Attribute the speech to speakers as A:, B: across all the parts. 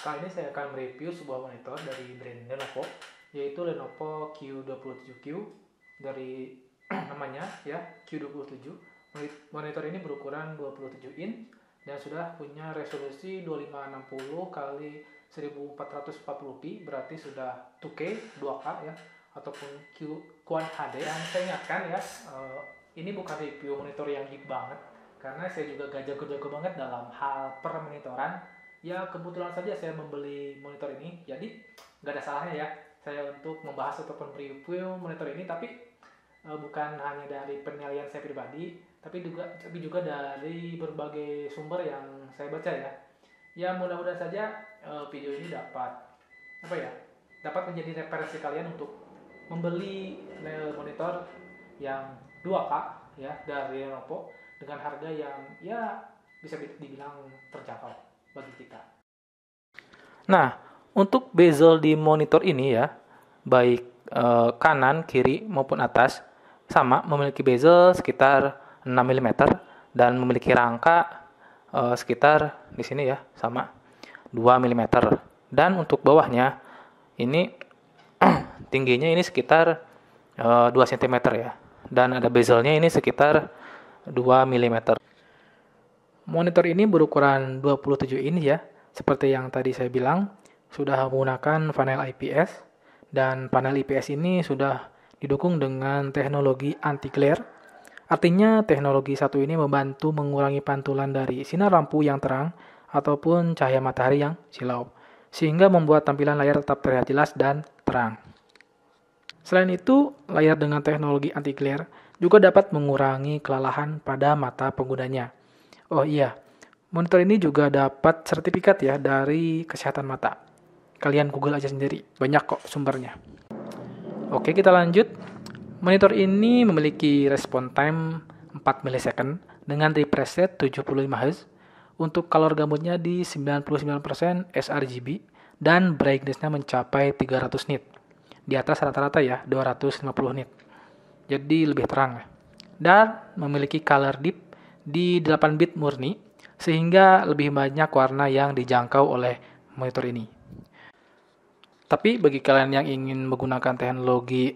A: Kali ini saya akan mereview sebuah monitor dari brand Lenovo, yaitu Lenovo Q27Q dari namanya ya Q27. Monitor ini berukuran 27 in dan sudah punya resolusi 2560 kali 1440p, berarti sudah 2K 2K ya ataupun Quad HD. Dan saya ingatkan ya, ini bukan review monitor yang geek banget karena saya juga gak jago-jago banget dalam hal permonitoran. Ya kebetulan saja saya membeli monitor ini, jadi nggak ada salahnya ya saya untuk membahas ataupun review monitor ini, tapi bukan hanya dari penilaian saya pribadi, tapi juga dari berbagai sumber yang saya baca ya. Ya mudah-mudahan saja video ini dapat menjadi referensi kalian untuk membeli monitor yang 2K ya dari Lenovo dengan harga yang ya bisa dibilang terjangkau bagi kita. Nah, untuk bezel di monitor ini ya, baik kanan, kiri maupun atas, sama memiliki bezel sekitar 6 mm dan memiliki rangka sekitar di sini ya, sama 2 mm. Dan untuk bawahnya ini tingginya ini sekitar 2 cm ya. Dan ada bezelnya ini sekitar 2 mm. Monitor ini berukuran 27 inch ya. Seperti yang tadi saya bilang, sudah menggunakan panel IPS, dan panel IPS ini sudah didukung dengan teknologi anti-glare. Artinya teknologi satu ini membantu mengurangi pantulan dari sinar lampu yang terang ataupun cahaya matahari yang silau, sehingga membuat tampilan layar tetap terlihat jelas dan terang. Selain itu, layar dengan teknologi anti-glare juga dapat mengurangi kelelahan pada mata penggunanya. Oh iya, monitor ini juga dapat sertifikat ya dari kesehatan mata. Kalian Google aja sendiri, banyak kok sumbernya. Oke, kita lanjut. Monitor ini memiliki respon time 4 millisecond dengan refresh rate 75 Hz. Untuk color gamutnya di 99% sRGB dan brightness-nya mencapai 300 nit. Di atas rata-rata ya, 250 nit. Jadi lebih terang ya. Dan memiliki color dip di 8 bit murni, sehingga lebih banyak warna yang dijangkau oleh monitor ini. Tapi bagi kalian yang ingin menggunakan teknologi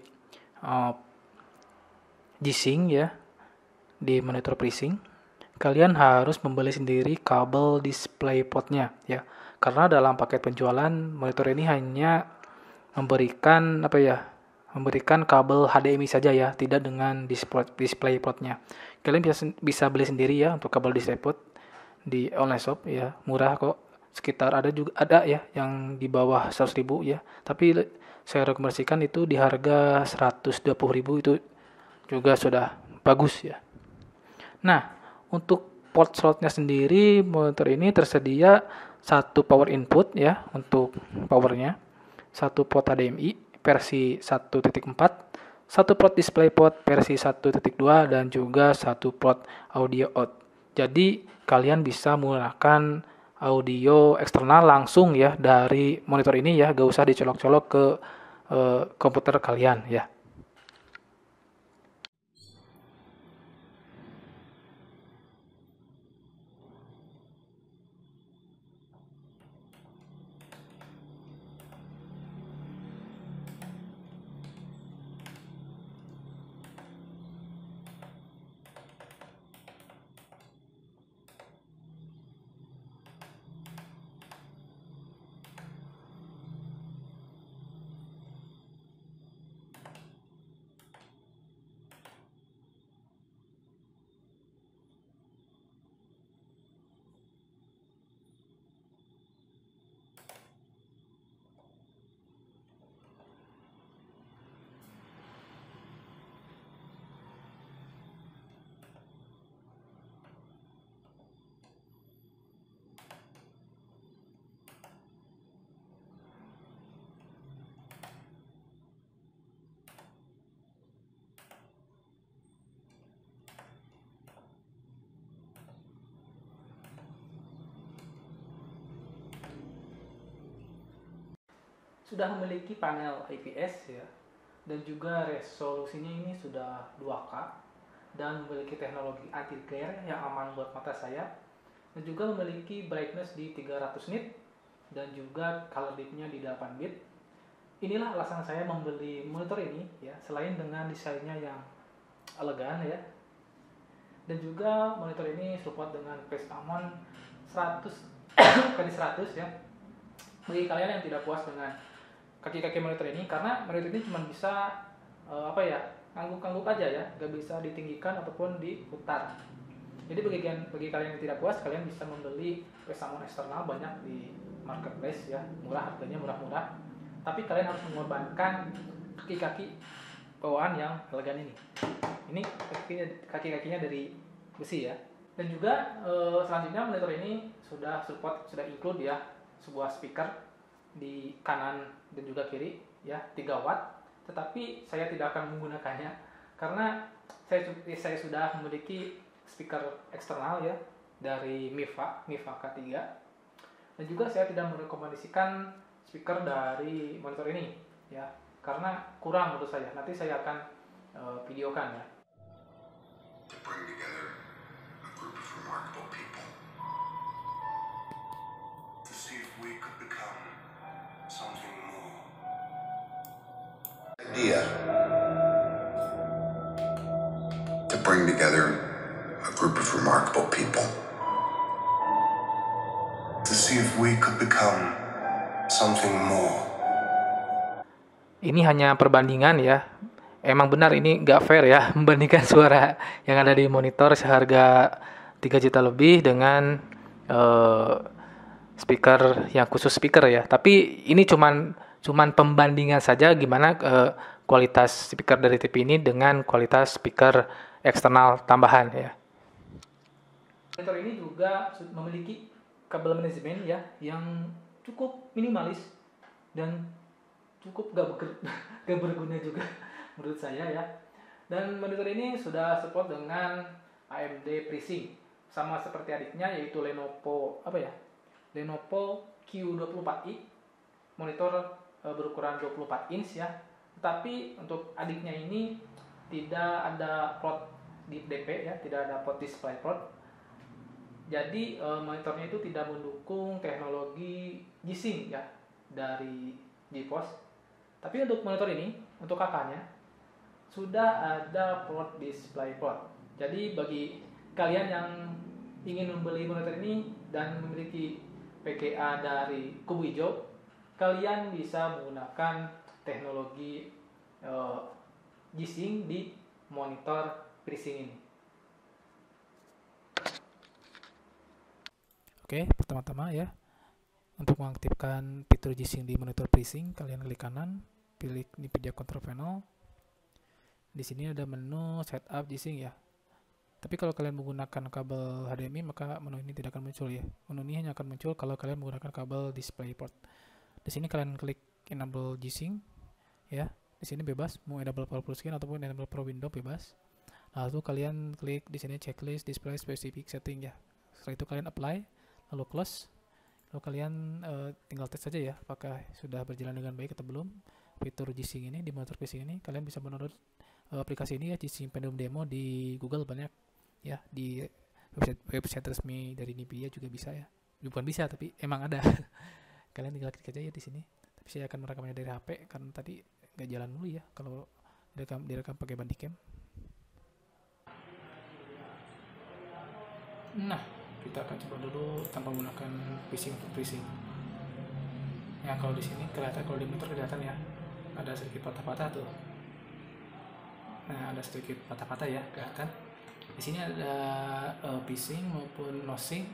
A: G-Sync ya di monitor FreeSync, kalian harus membeli sendiri kabel DisplayPort-nya ya. Karena dalam paket penjualan monitor ini hanya memberikan kabel HDMI saja ya, tidak dengan DisplayPort-nya. Kalian bisa beli sendiri ya untuk kabel DisplayPort di online shop ya, murah kok. Sekitar ada ya yang di bawah 100.000 ya. Tapi saya rekomendasikan itu di harga 120.000, itu juga sudah bagus ya. Nah, untuk port slotnya sendiri, monitor ini tersedia satu power input ya untuk powernya, satu port HDMI versi 1.4, satu port DisplayPort versi 1.2, dan juga satu port audio out. Jadi kalian bisa menggunakan audio eksternal langsung ya dari monitor ini ya, gak usah dicolok-colok ke komputer kalian ya. Sudah memiliki panel IPS ya, dan juga resolusinya ini sudah 2K dan memiliki teknologi anti-glare yang aman buat mata saya, dan juga memiliki brightness di 300 nit dan juga color depth-nya di 8 bit. Inilah alasan saya membeli monitor ini ya, selain dengan desainnya yang elegan ya. Dan juga monitor ini support dengan Paceamon 100 kali 100 ya. Bagi kalian yang tidak puas dengan kaki-kaki monitor ini, karena monitor ini cuma bisa ngangguk-ngangguk aja ya, nggak bisa ditinggikan ataupun diputar. Jadi bagi kalian yang tidak puas, kalian bisa membeli Paceamon eksternal, banyak di marketplace ya, murah, harganya murah-murah. Tapi kalian harus mengorbankan kaki-kaki bawaan yang elegan ini. Ini kaki-kakinya dari besi ya. Dan juga selanjutnya monitor ini sudah include ya sebuah speaker di kanan dan juga kiri ya, 3 watt. Tetapi saya tidak akan menggunakannya karena saya sudah memiliki speaker eksternal ya dari Mifa K3. Dan juga saya tidak merekomendasikan speaker dari monitor ini ya, karena kurang menurut saya. Nanti saya akan videokan ya.
B: To bring together a group of remarkable people, to see if we could become something more. Idea to bring together a group of remarkable people, to see if we could become something more.
A: Ini hanya perbandingan ya. Emang benar ini nggak fair ya membandingkan suara yang ada di monitor seharga 3 juta lebih dengan speaker yang khusus speaker ya. Tapi ini cuman pembandingan saja gimana kualitas speaker dari TV ini dengan kualitas speaker eksternal tambahan ya. Monitor ini juga memiliki kabel manajemen ya yang cukup minimalis dan cukup gak berguna juga menurut saya ya. Dan monitor ini sudah support dengan AMD FreeSync, sama seperti adiknya yaitu Lenovo Q24i, monitor berukuran 24 inch ya. Tetapi untuk adiknya ini tidak ada port di DP ya, tidak ada port display port. Jadi monitornya itu tidak mendukung teknologi G-Sync ya dari GeForce. Tapi untuk monitor ini, untuk kakaknya sudah ada port display port. Jadi bagi kalian yang ingin membeli monitor ini dan memiliki PGA dari kubu hijau, kalian bisa menggunakan teknologi G-Sync di monitor FreeSync ini. Oke, pertama-tama ya, untuk mengaktifkan fitur G-Sync di monitor FreeSync, kalian klik kanan, pilih NVIDIA Control Panel. Di sini ada menu Setup G-Sync ya. Tapi kalau kalian menggunakan kabel HDMI, maka menu ini tidak akan muncul ya. Menu ini hanya akan muncul kalau kalian menggunakan kabel DisplayPort. Di sini kalian klik Enable G-Sync ya. Di sini bebas mau enable for full screen ataupun enable for window bebas. Lalu kalian klik di sini checklist display specific setting ya. Setelah itu kalian apply, lalu close. Lalu kalian tinggal tes saja ya apakah sudah berjalan dengan baik atau belum fitur G-Sync ini di monitor PC ini. Kalian bisa mendownload aplikasi ini ya, G-Sync Pendulum Demo di Google banyak ya, di website resmi dari NVIDIA juga bisa ya. Bukan bisa tapi emang ada. Kalian tinggal klik aja ya di sini. Tapi saya akan merekamnya dari HP karena tadi nggak jalan dulu ya kalau direkam pakai Bandicam. Nah, kita akan coba dulu tanpa menggunakan FreeSync. Ya kalau di sini kelihatan, kalau di monitor kelihatan ya ada sedikit patah-patah tuh. Nah, ada sedikit patah-patah ya, kelihatan. Di sini ada FreeSync maupun NoSync.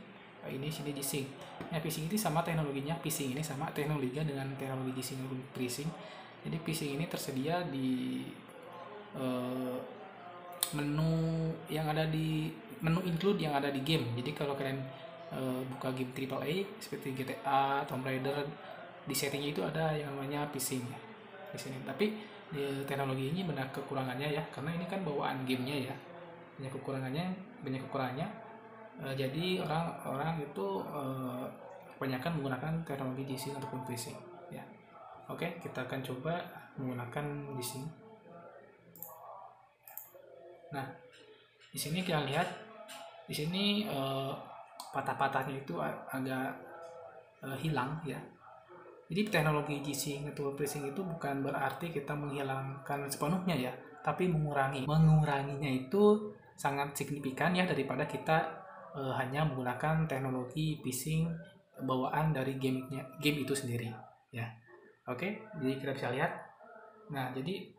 A: Ini sini G-Sync. Nah, FreeSync ini sama teknologinya, FreeSync ini sama teknologinya dengan teknologi G-Sync maupun FreeSync. Jadi FreeSync ini tersedia di menu yang ada di menu include yang ada di game. Jadi kalau kalian buka game AAA seperti GTA, Tomb Raider, di settingnya itu ada yang namanya FreeSync ya, di sini. Tapi teknologi ini banyak kekurangannya ya, karena ini kan bawaan gamenya ya, banyak kekurangannya. Jadi orang-orang itu kebanyakan menggunakan teknologi G-Sync ataupun FreeSync ya. Oke, kita akan coba menggunakan G-Sync. Nah, di sini kita lihat di sini patah-patahnya itu agak hilang ya. Jadi teknologi G-Sync network tracing itu bukan berarti kita menghilangkan sepenuhnya ya, tapi menguranginya itu sangat signifikan ya daripada kita hanya menggunakan teknologi phishing bawaan dari game itu sendiri ya. Oke, jadi kita bisa lihat. Nah, jadi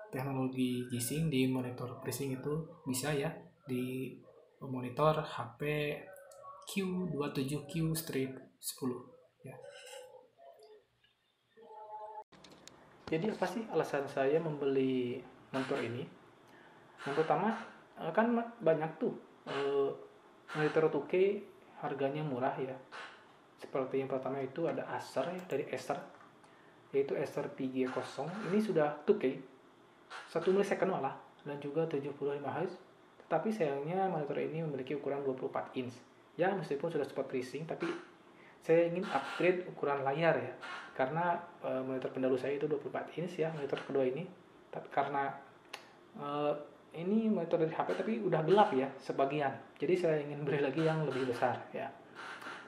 A: teknologi G-Sync di monitor tracing itu bisa ya di monitor HP Q27Q-10 ya. Jadi apa sih alasan saya membeli monitor ini? Yang pertama, kan banyak tuh monitor 2K harganya murah ya. Seperti yang pertama itu ada Acer ya, dari Acer, yaitu Acer PG0. Ini sudah 2K 1 milisecond malah, dan juga 75 Hz. Tetapi sayangnya monitor ini memiliki ukuran 24 inch. Ya, meskipun sudah support FreeSync, tapi saya ingin upgrade ukuran layar ya. Karena monitor pendahulu saya itu 24 inch ya, monitor kedua ini. Karena ini monitor dari HP tapi udah gelap ya sebagian. Jadi saya ingin beli lagi yang lebih besar ya.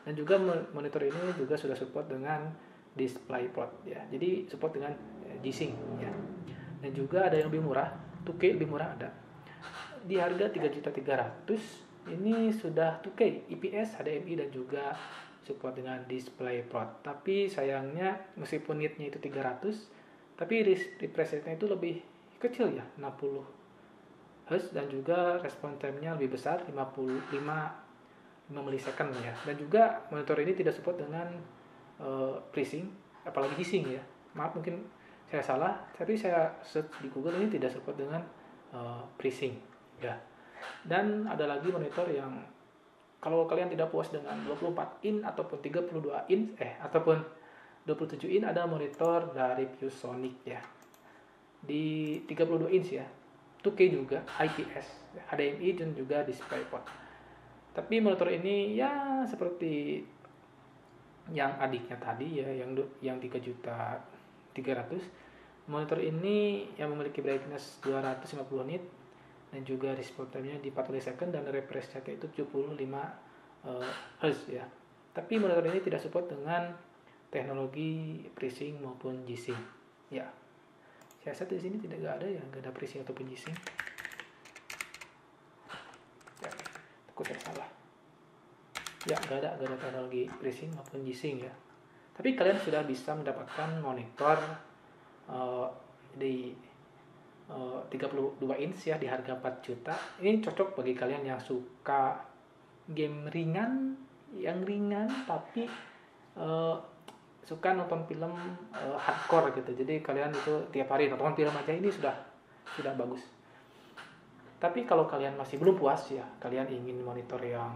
A: Dan juga monitor ini juga sudah support dengan DisplayPort ya. Jadi support dengan G-Sync ya. Dan juga ada yang lebih murah, 2K lebih murah ada. Di harga 3.300.000 ini sudah 2K IPS, HDMI dan juga support dengan DisplayPort. Tapi sayangnya meskipun nitnya itu 300, tapi refresh rate-nya itu lebih kecil ya, 60 Hz, dan juga respon time-nya lebih besar, 5 milisecond ya. Dan juga monitor ini tidak support dengan FreeSync, apalagi G-Sync ya. Maaf mungkin saya salah, tapi saya search di Google ini tidak support dengan FreeSync ya. Dan ada lagi monitor yang kalau kalian tidak puas dengan 24 in ataupun 32 in ataupun 27 in, ada monitor dari ViewSonic ya. Di 32 inch ya. 2K juga, IPS, HDMI dan juga DisplayPort. Tapi monitor ini ya seperti yang adiknya tadi ya, yang 3.300.000. Monitor ini yang memiliki brightness 250 nit dan juga respon time-nya di 4 milisecond dan refresh rate itu 75 Hz ya. Tapi monitor ini tidak support dengan teknologi FreeSync maupun G-Sync ya. Saya lihat di sini tidak ada ya, nggak ada FreeSync ataupun G-Sync. Ya, takut saya salah. Ya, nggak ada teknologi FreeSync maupun G-Sync ya. Tapi kalian sudah bisa mendapatkan monitor di 32 inch ya di harga 4 juta. Ini cocok bagi kalian yang suka game ringan, tapi suka nonton film hardcore gitu. Jadi kalian itu tiap hari nonton film aja, ini sudah bagus. Tapi kalau kalian masih belum puas ya, kalian ingin monitor yang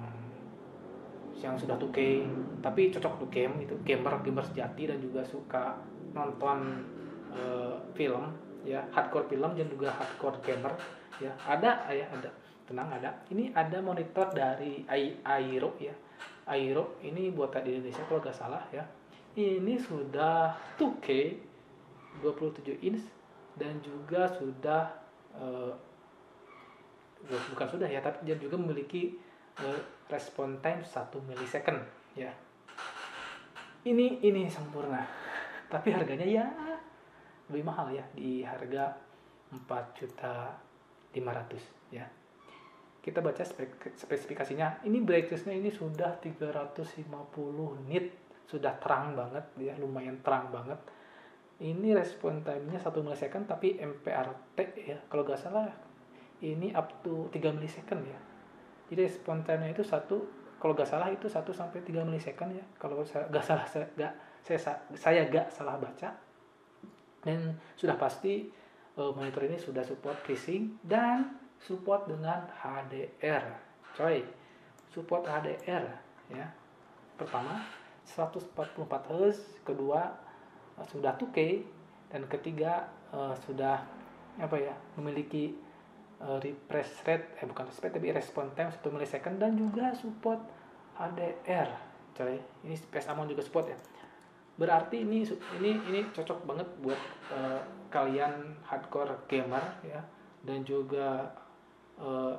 A: sudah 2K tapi cocok untuk game, itu gamer sejati dan juga suka nonton film ya, hardcore film dan juga hardcore gamer ya. Ada tenang, ada. Ini ada monitor dari Airo ya. Airo ini buatan di Indonesia kalau nggak salah ya. Ini sudah 2K 27 inch dan juga sudah bukan sudah ya, tapi dia juga memiliki respon time 1 milisecond ya. Ini sempurna. Tapi harganya ya lebih mahal ya, di harga 4.500.000 ya. Kita baca spesifikasinya. Ini brightness-nya ini sudah 350 nit, sudah terang banget ya, lumayan terang banget. Ini respon time-nya 1 milisecond tapi MPRT ya, kalau nggak salah ini up to 3 milisecond ya. Jadi respon time-nya itu kalau nggak salah itu 1 sampai 3 milisecond ya. Kalau saya nggak salah baca. Dan sudah pasti monitor ini sudah support FreeSync dan support dengan HDR. Support HDR ya. Pertama 144 Hz, kedua sudah 2K, dan ketiga sudah memiliki refresh rate tapi respon time 1 milisecond dan juga support HDR. Ini PSAMON juga support ya. Berarti ini cocok banget buat kalian hardcore gamer ya, dan juga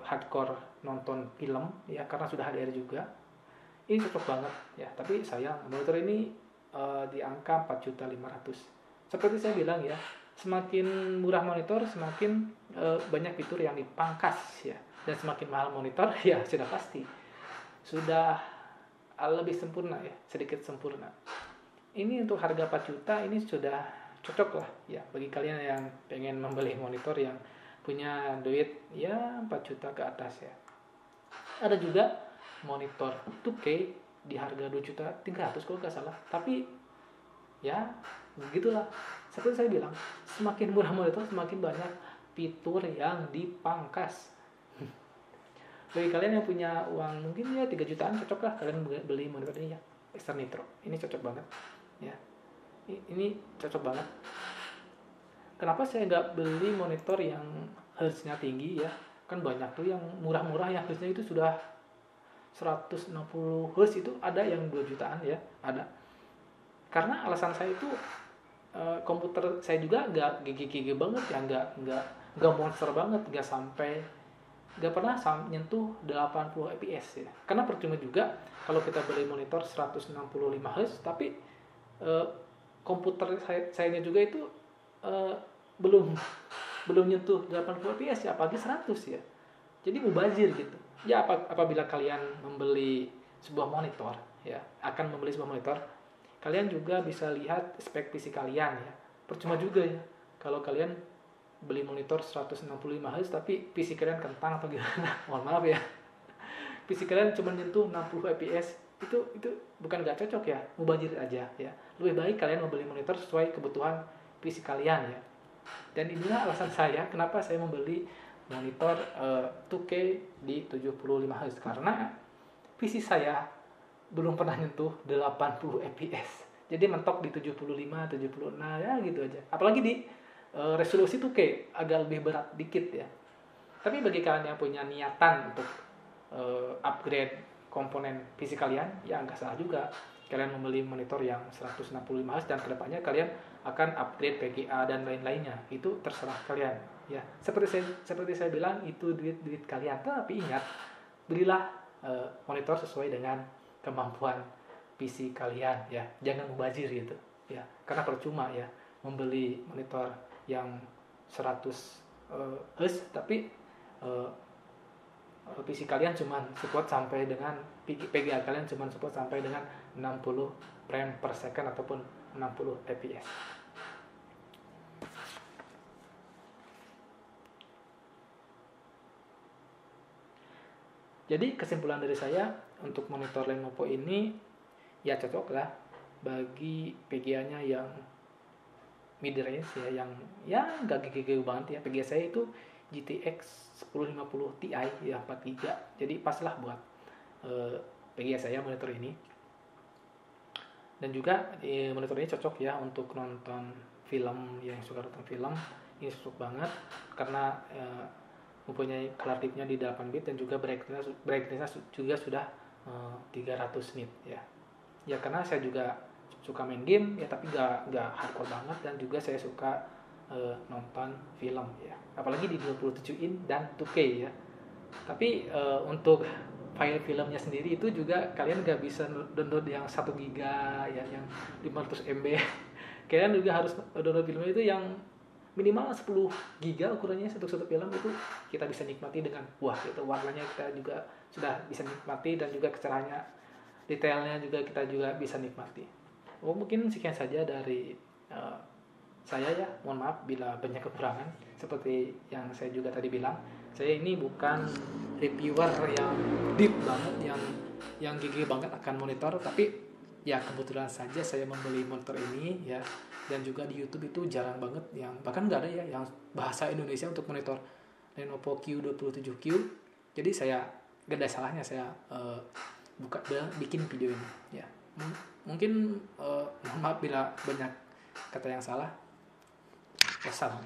A: hardcore nonton film ya, karena sudah HDR juga. ini cocok banget ya. Tapi sayang monitor ini di angka 4.500.000. Seperti saya bilang ya, semakin murah monitor semakin banyak fitur yang dipangkas ya, dan semakin mahal monitor ya sudah pasti sudah lebih sempurna ya, sedikit sempurna. Ini untuk harga 4 juta ini sudah cocok lah ya bagi kalian yang pengen membeli monitor yang punya duit ya 4 juta ke atas ya. Ada juga monitor 2K di harga 2.300.000 kalau nggak salah. Tapi ya begitulah. Seperti saya bilang, semakin murah monitor semakin banyak fitur yang dipangkas. Bagi kalian yang punya uang mungkin ya 3 jutaan, cocok lah kalian beli monitor ini ya, Acer Nitro. Ini cocok banget ya. Ini cocok banget. Kenapa saya nggak beli monitor yang hertznya tinggi ya? Kan banyak tuh yang murah-murah yang hertznya itu sudah 160 Hz, itu ada yang 2 jutaan ya, ada. Karena alasan saya itu komputer saya juga nggak gigi-gigi banget ya, nggak monster banget, nggak pernah nyentuh 80 fps ya. Karena percuma juga kalau kita beli monitor 165 Hz tapi komputer saya juga itu belum nyentuh 80 fps ya, apalagi 100 ya. Jadi mubazir gitu. Ya apabila kalian membeli sebuah monitor ya, akan membeli sebuah monitor, kalian juga bisa lihat spek PC kalian ya. Percuma juga ya kalau kalian beli monitor 165 Hz tapi PC kalian kentang atau gimana. Mohon maaf ya. PC kalian cuma nyentuh 60 fps. Itu bukan gak cocok ya, mubazir aja ya. Lebih baik kalian membeli monitor sesuai kebutuhan PC kalian ya. Dan inilah alasan saya kenapa saya membeli monitor 2K di 75 Hz, karena PC saya belum pernah nyentuh 80 fps. Jadi mentok di 75, 76 ya gitu aja. Apalagi di resolusi 2K agak lebih berat dikit ya. Tapi bagi kalian yang punya niatan untuk upgrade komponen PC kalian, ya nggak salah juga kalian membeli monitor yang 165 Hz dan kedepannya kalian akan upgrade PGA dan lain-lainnya. Itu terserah kalian ya. Seperti saya bilang, itu duit kalian. Tapi ingat, belilah monitor sesuai dengan kemampuan PC kalian ya. Jangan mubazir gitu ya. Karena percuma ya membeli monitor yang 100 Hz tapi PC kalian cuma support sampai dengan PGA kalian cuma support sampai dengan 60 frame per second ataupun 60 fps. Jadi kesimpulan dari saya untuk monitor Lenovo ini ya cocok lah bagi PGA-nya yang mid range ya, yang ya nggak gigi banget ya. PGA saya itu GTX 1050 Ti ya 4GB, jadi pas lah buat PGA saya monitor ini. Dan juga monitor ini cocok ya untuk nonton film, yang suka nonton film ini cocok banget karena mempunyai color dip-nya di 8 bit dan juga brightness juga sudah 300 nit ya. Ya karena saya juga suka main game ya, tapi nggak hardcore banget, dan juga saya suka nonton film ya, apalagi di 27 in dan 2K ya. Tapi untuk file filmnya sendiri itu juga kalian nggak bisa download yang 1 giga ya, yang 500 MB. Kalian juga harus download filmnya itu yang minimal 10 giga ukurannya. Satu film itu kita bisa nikmati dengan itu warnanya kita juga sudah bisa nikmati, dan juga kecerahannya, detailnya juga kita juga bisa nikmati. Mungkin sekian saja dari saya ya. Mohon maaf bila banyak kekurangan. Seperti yang saya juga tadi bilang, saya ini bukan reviewer yang deep banget, yang gigi banget akan monitor, tapi ya kebetulan saja saya membeli monitor ini ya. Dan juga di YouTube itu jarang banget yang, bahkan nggak ada ya yang bahasa Indonesia untuk monitor Lenovo Q27Q. Jadi saya gak ada salahnya saya bikin video ini ya. Mungkin mohon maaf bila banyak kata yang salah. Wassalam.